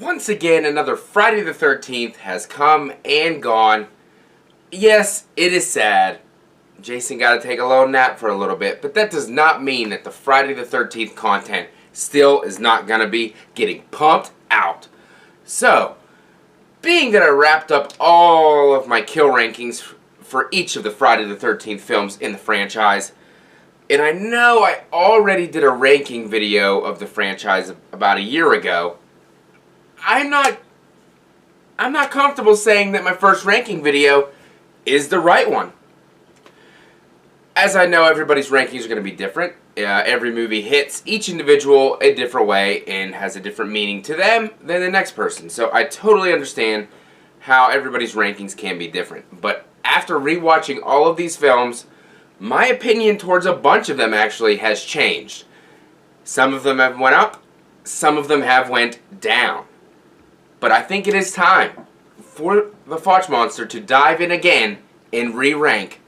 Once again, another Friday the 13th has come and gone. Yes, it is sad. Jason got to take a little nap for a little bit, but that does not mean that the Friday the 13th content still is not going to be getting pumped out. So, being that I wrapped up all of my kill rankings for each of the Friday the 13th films in the franchise, and I know I already did a ranking video of the franchise about a year ago, I'm not comfortable saying that my first ranking video is the right one. As I know, everybody's rankings are going to be different. Every movie hits each individual a different way and has a different meaning to them than the next person. So I totally understand how everybody's rankings can be different. But after rewatching all of these films, my opinion towards a bunch of them actually has changed. Some of them have went up, some of them have went down. But I think it is time for the Faccis Monster to dive in again and re-rank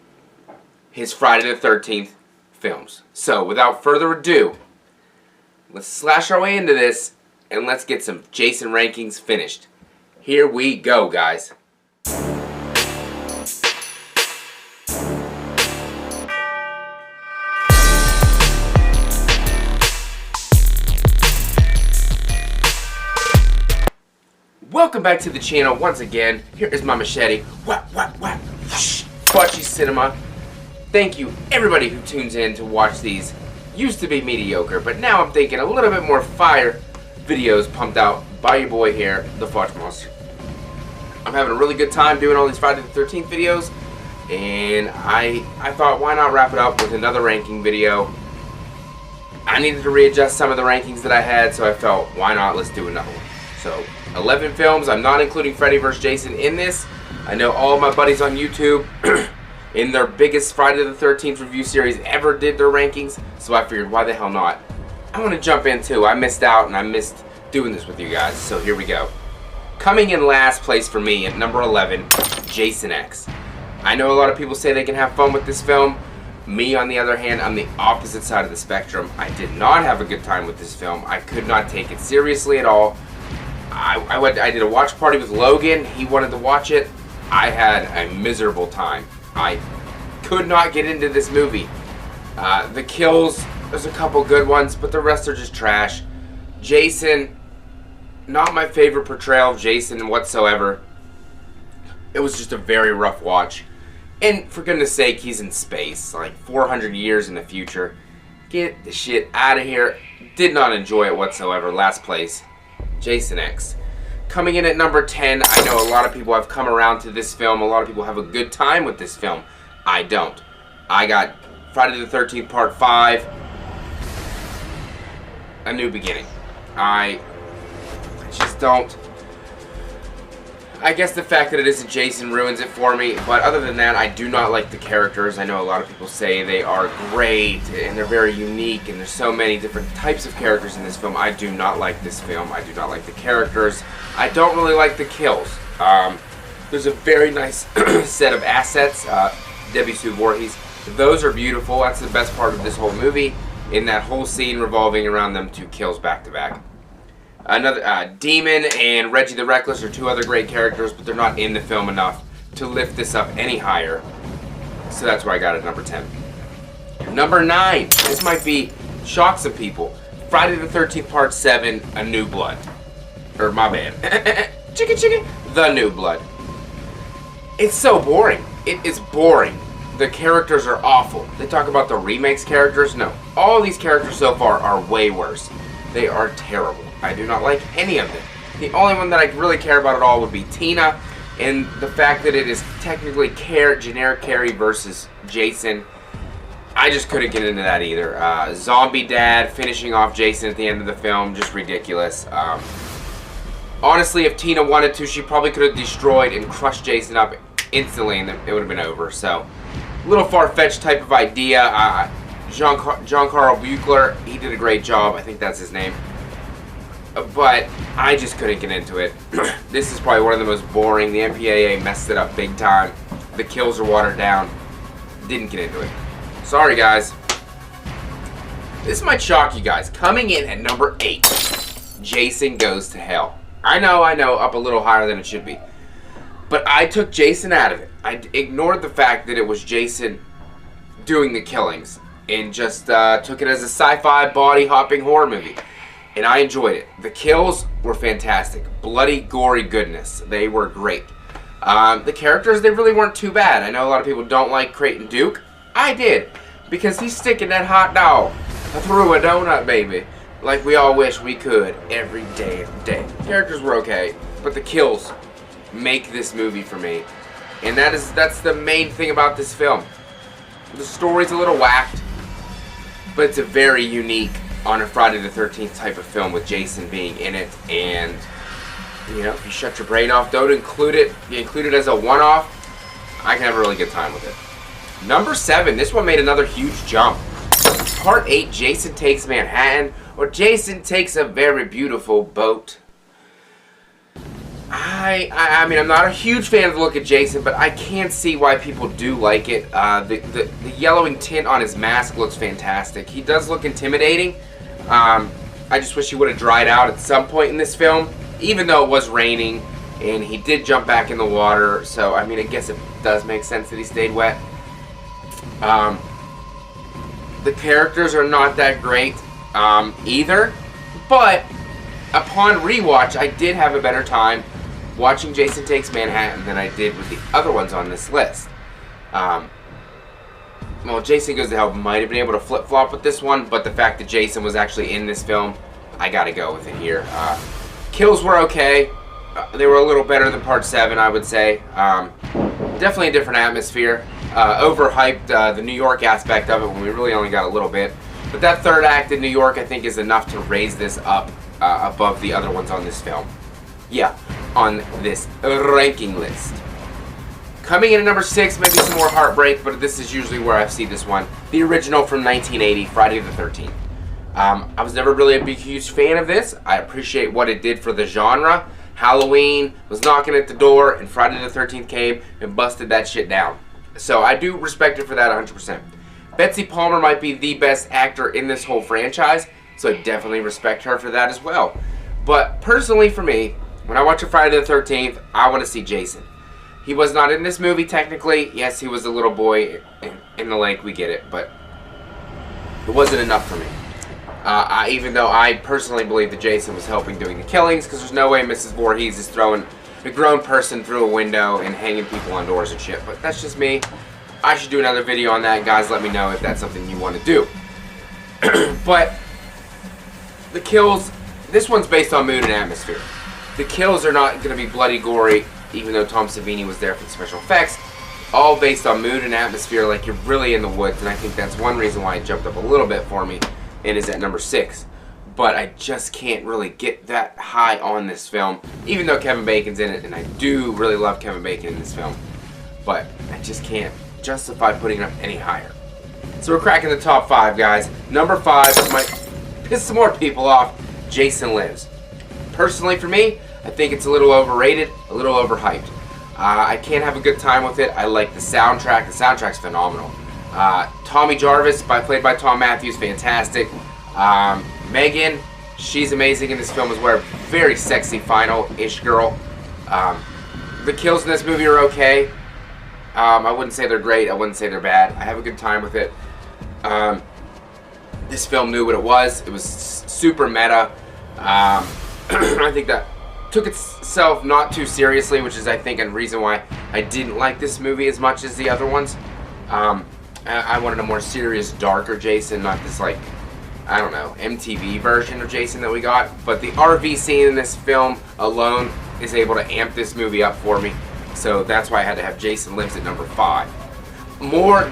his Friday the 13th films. So, without further ado, let's slash our way into this and let's get some Jason rankings finished. Here we go, guys. Welcome back to the channel once again. Here is my machete. Whap, whap, whap. Faccis Cinema. Thank you everybody who tunes in to watch these. Used to be mediocre, but now I'm thinking a little bit more fire videos pumped out by your boy here, the Faccis Monster. I'm having a really good time doing all these Friday the 13th videos, and I thought, why not wrap it up with another ranking video. I needed to readjust some of the rankings that I had, so I felt, why not, let's do another one. So, 11 films. I'm not including Freddy vs. Jason in this. I know all of my buddies on YouTube in their biggest Friday the 13th review series ever did their rankings, so I figured, why the hell not? I want to jump in too. I missed out and I missed doing this with you guys, so here we go. Coming in last place for me at number 11, Jason X. I know a lot of people say they can have fun with this film. Me, on the other hand, I'm the opposite side of the spectrum. I did not have a good time with this film. I could not take it seriously at all. I did a watch party with Logan. He wanted to watch it. I had a miserable time. I could not get into this movie. The kills, there's a couple good ones, but the rest are just trash. Jason, not my favorite portrayal of Jason whatsoever. It was just a very rough watch. And for goodness sake, he's in space, like 400 years in the future. Get the shit out of here. Did not enjoy it whatsoever. Last place, Jason X. Coming in at number 10, I know a lot of people have come around to this film. A lot of people have a good time with this film. I don't. I got Friday the 13th Part 5, A New Beginning. I just don't. I guess the fact that it isn't Jason ruins it for me, but other than that, I do not like the characters. I know a lot of people say they are great, and they're very unique, and there's so many different types of characters in this film. I do not like this film. I do not like the characters. I don't really like the kills. There's a very nice set of assets, Debbie Sue Voorhees. Those are beautiful. That's the best part of this whole movie, in that whole scene revolving around them two kills back to back. Another Demon and Reggie the Reckless are two other great characters, but they're not in the film enough to lift this up any higher. So that's why I got it at number 10. Number 9. This might shock some people. Friday the 13th Part 7, A New Blood. Or my bad. Chicka. The New Blood. It's so boring. It is boring. The characters are awful. They talk about the remakes characters. No. All these characters so far are way worse. They are terrible. I do not like any of them. The only one that I really care about at all would be Tina, and the fact that it is technically generic Carrie versus Jason. I just couldn't get into that either. Zombie Dad finishing off Jason at the end of the film, just ridiculous. Honestly, if Tina wanted to, she probably could have destroyed and crushed Jason up instantly, and it would have been over. So, a little far-fetched type of idea. John Carl Buechler, he did a great job. I think that's his name. But I just couldn't get into it. This is probably one of the most boring. The MPAA messed it up big time. The kills are watered down. Didn't get into it. Sorry, guys. This might shock you guys. Coming in at number 8, Jason Goes to Hell. I know, up a little higher than it should be. But I took Jason out of it. I ignored the fact that it was Jason doing the killings and just took it as a sci-fi body-hopping horror movie. And I enjoyed it. The kills were fantastic. Bloody, gory goodness. They were great. The characters, they really weren't too bad. I know a lot of people don't like Creighton Duke. I did. Because he's sticking that hot dog through a donut, baby. Like we all wish we could every day. Characters were okay. But the kills make this movie for me. And that's the main thing about this film. The story's a little whacked. But it's a very unique on a Friday the 13th type of film with Jason being in it. And, you know, if you shut your brain off, don't include it. You include it as a one-off, I can have a really good time with it. Number 7, this one made another huge jump. Part 8, Jason Takes Manhattan, or Jason Takes a Very Beautiful Boat. I mean, I'm not a huge fan of the look of Jason, but I can see why people do like it. The yellowing tint on his mask looks fantastic. He does look intimidating. I just wish he would have dried out at some point in this film, even though it was raining, and he did jump back in the water, so, I mean, I guess it does make sense that he stayed wet. The characters are not that great either, but upon rewatch, I did have a better time watching Jason Takes Manhattan than I did with the other ones on this list. Well, Jason Goes to Hell might have been able to flip-flop with this one, but the fact that Jason was actually in this film, I gotta go with it here. Kills were okay. They were a little better than Part 7, I would say. Definitely a different atmosphere. Overhyped the New York aspect of it when we really only got a little bit. But that third act in New York, I think, is enough to raise this up above the other ones on this film. Yeah, on this ranking list. Coming in at number 6, maybe some more heartbreak, but this is usually where I see this one. The original from 1980, Friday the 13th. I was never really a big, huge fan of this. I appreciate what it did for the genre. Halloween was knocking at the door, and Friday the 13th came and busted that shit down. So I do respect it for that 100%. Betsy Palmer might be the best actor in this whole franchise, so I definitely respect her for that as well. But personally for me, when I watch a Friday the 13th, I want to see Jason. He was not in this movie technically. Yes, he was a little boy in the lake, we get it, but it wasn't enough for me. Even though I personally believe that Jason was helping doing the killings, because there's no way Mrs. Voorhees is throwing a grown person through a window and hanging people on doors and shit. But that's just me. I should do another video on that. Guys, let me know if that's something you want to do. But the kills, this one's based on mood and atmosphere. The kills are not going to be bloody gory, even though Tom Savini was there for the special effects. All based on mood and atmosphere, like you're really in the woods, and I think that's one reason why it jumped up a little bit for me and is at number 6. But I just can't really get that high on this film, even though Kevin Bacon's in it, and I do really love Kevin Bacon in this film. But I just can't justify putting it up any higher. So we're cracking the top 5, guys. Number 5 might piss some more people off. Jason Lives. Personally, for me, I think it's a little overrated, a little overhyped. I can't have a good time with it. I like the soundtrack. The soundtrack's phenomenal. Tommy Jarvis, played by Tom Matthews, fantastic. Megan, she's amazing in this film as well. Very sexy final-ish girl. The kills in this movie are okay. I wouldn't say they're great. I wouldn't say they're bad. I have a good time with it. This film knew what it was. It was super meta. I think that took itself not too seriously, which is, I think, a reason why I didn't like this movie as much as the other ones. I wanted a more serious, darker Jason, not this, like, I don't know, MTV version of Jason that we got. But the RV scene in this film alone is able to amp this movie up for me. So that's why I had to have Jason Lives at number 5. More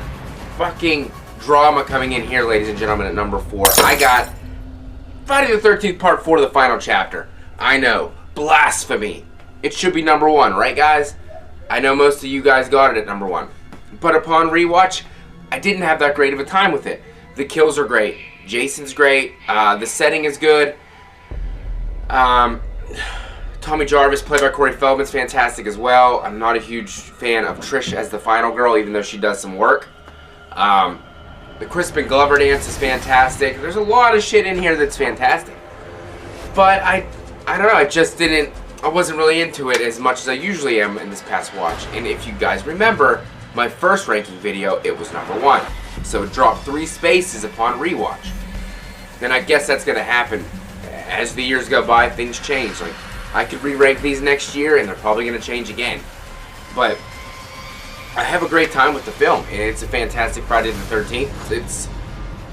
fucking drama coming in here, ladies and gentlemen, at number 4. I got Friday the 13th Part 4, the final chapter. I know, blasphemy. It should be number 1, right, guys? I know most of you guys got it at number 1. But upon rewatch, I didn't have that great of a time with it. The kills are great. Jason's great. The setting is good. Tommy Jarvis, played by Corey Feldman's fantastic as well. I'm not a huge fan of Trish as the final girl, even though she does some work. The Crispin Glover dance is fantastic. There's a lot of shit in here that's fantastic. But I I don't know, I wasn't really into it as much as I usually am in this past watch. And if you guys remember, my first ranking video, it was number 1. So it dropped 3 spaces upon rewatch. And I guess that's going to happen. As the years go by, things change. Like, I could re-rank these next year, and they're probably going to change again. But I have a great time with the film, and it's a fantastic Friday the 13th. It's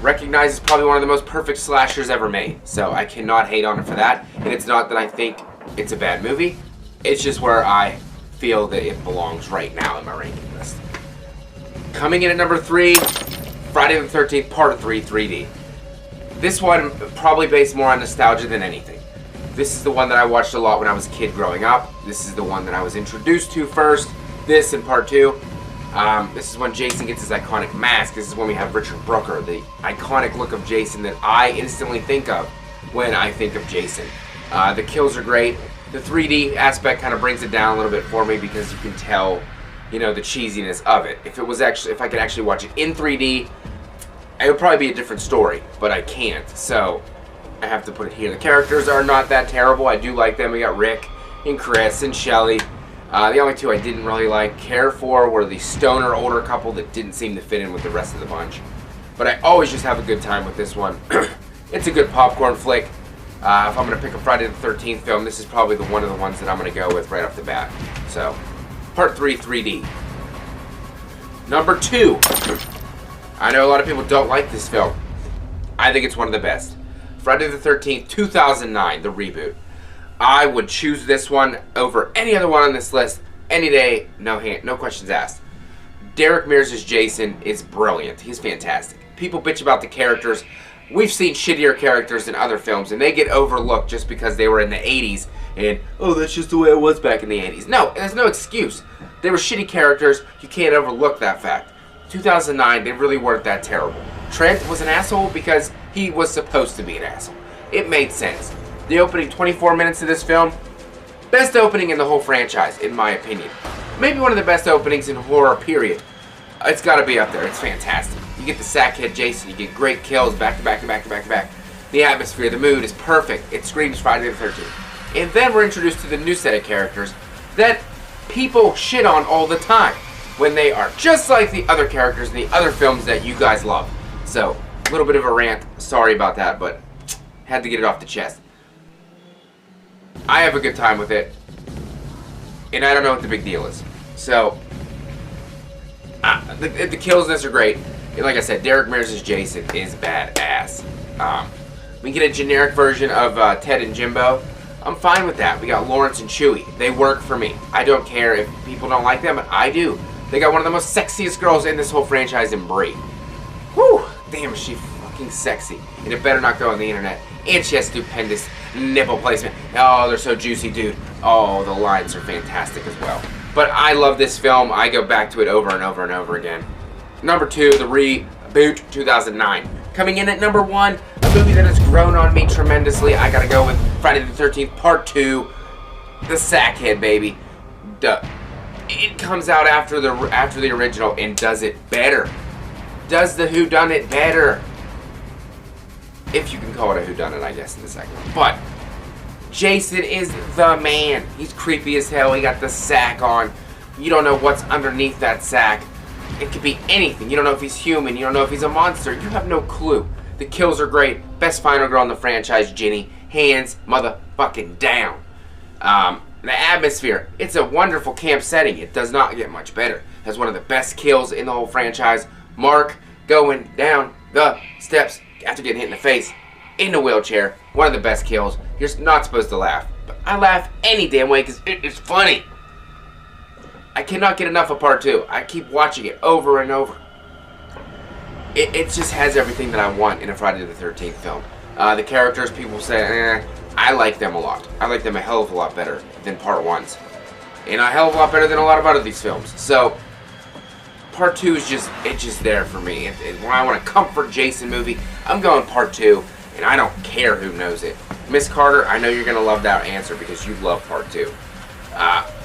recognized as probably one of the most perfect slashers ever made. So I cannot hate on it for that. And it's not that I think it's a bad movie. It's just where I feel that it belongs right now in my ranking list. Coming in at number 3, Friday the 13th Part 3 3D. This one probably based more on nostalgia than anything. This is the one that I watched a lot when I was a kid growing up. This is the one that I was introduced to first. This in Part 2. This is when Jason gets his iconic mask. This is when we have Richard Brooker, the iconic look of Jason that I instantly think of when I think of Jason. The kills are great. The 3D aspect kind of brings it down a little bit for me because you can tell, you know, the cheesiness of it. If I could actually watch it in 3D, it would probably be a different story, but I can't, so I have to put it here. The characters are not that terrible. I do like them. We got Rick and Chris and Shelly. The only 2 I didn't really care for were the stoner older couple that didn't seem to fit in with the rest of the bunch. But I always just have a good time with this one. It's a good popcorn flick. If I'm going to pick a Friday the 13th film, this is probably one of the ones that I'm going to go with right off the bat. So, Part 3 3D. Number 2. I know a lot of people don't like this film. I think it's one of the best. Friday the 13th, 2009, the reboot. I would choose this one over any other one on this list any day, no questions asked. Derek Mears' Jason is brilliant. He's fantastic. People bitch about the characters. We've seen shittier characters in other films, and they get overlooked just because they were in the 80s, and, oh, that's just the way it was back in the 80s. No, there's no excuse. They were shitty characters. You can't overlook that fact. 2009, they really weren't that terrible. Trent was an asshole because he was supposed to be an asshole. It made sense. The opening 24 minutes of this film, best opening in the whole franchise, in my opinion. Maybe one of the best openings in horror, period. It's got to be up there. It's fantastic. You get the sackhead Jason. You get great kills back to back to back to back to back. The atmosphere, the mood is perfect. It screams Friday the 13th. And then we're introduced to the new set of characters that people shit on all the time, when they are just like the other characters in the other films that you guys love. So, a little bit of a rant. Sorry about that, but had to get it off the chest. I have a good time with it, and I don't know what the big deal is. So, the kills in this are great. And like I said, Derek Mears' Jason is badass. We get a generic version of Ted and Jimbo. I'm fine with that. We got Lawrence and Chewie. They work for me. I don't care if people don't like them, but I do. They got one of the most sexiest girls in this whole franchise in Brie. Whew! Damn, is she fucking sexy. And it better not go on the internet. And she has stupendous nipple placement. Oh, they're so juicy, dude. Oh, the lines are fantastic as well. But I love this film. I go back to it over and over and over again. Number 2, the Reboot, 2009. Coming in at number 1, a movie that has grown on me tremendously. I gotta go with Friday the 13th, Part 2, The Sackhead, baby. It comes out after the original and does it better. Does the whodunit better. If you can call it a whodunit, I guess, in the second one. But Jason is the man. He's creepy as hell. He got the sack on. You don't know what's underneath that sack. It could be anything. You don't know if he's human. You don't know if he's a monster. You have no clue. The kills are great. Best final girl in the franchise, Ginny. Hands motherfucking down. The atmosphere. It's a wonderful camp setting. It does not get much better. Has one of the best kills in the whole franchise. Mark going down the steps after getting hit in the face in the wheelchair. One of the best kills. You're not supposed to laugh, but I laugh any damn way because it is funny. I cannot get enough of Part 2. I keep watching it over and over. It just has everything that I want in a Friday the 13th film. The characters, people say, I like them a lot. I like them a hell of a lot better than Part 1's. And a hell of a lot better than a lot of other these films. So, Part 2 is just there for me. When I want a comfort Jason movie, I'm going Part 2, and I don't care who knows it. Miss Carter, I know you're going to love that answer because you love Part 2.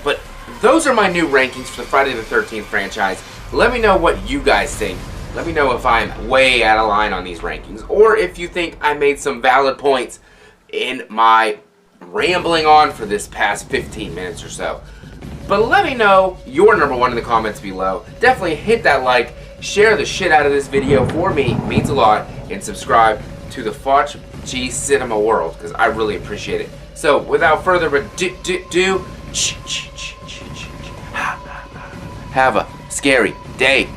But those are my new rankings for the Friday the 13th franchise. Let me know what you guys think. Let me know if I'm way out of line on these rankings, or if you think I made some valid points in my rambling on for this past 15 minutes or so. But let me know your number one in the comments below. Definitely hit that like, share the shit out of this video for me, it means a lot, and subscribe to the Faccis Cinema world, because I really appreciate it. So, without further ado, have a scary day.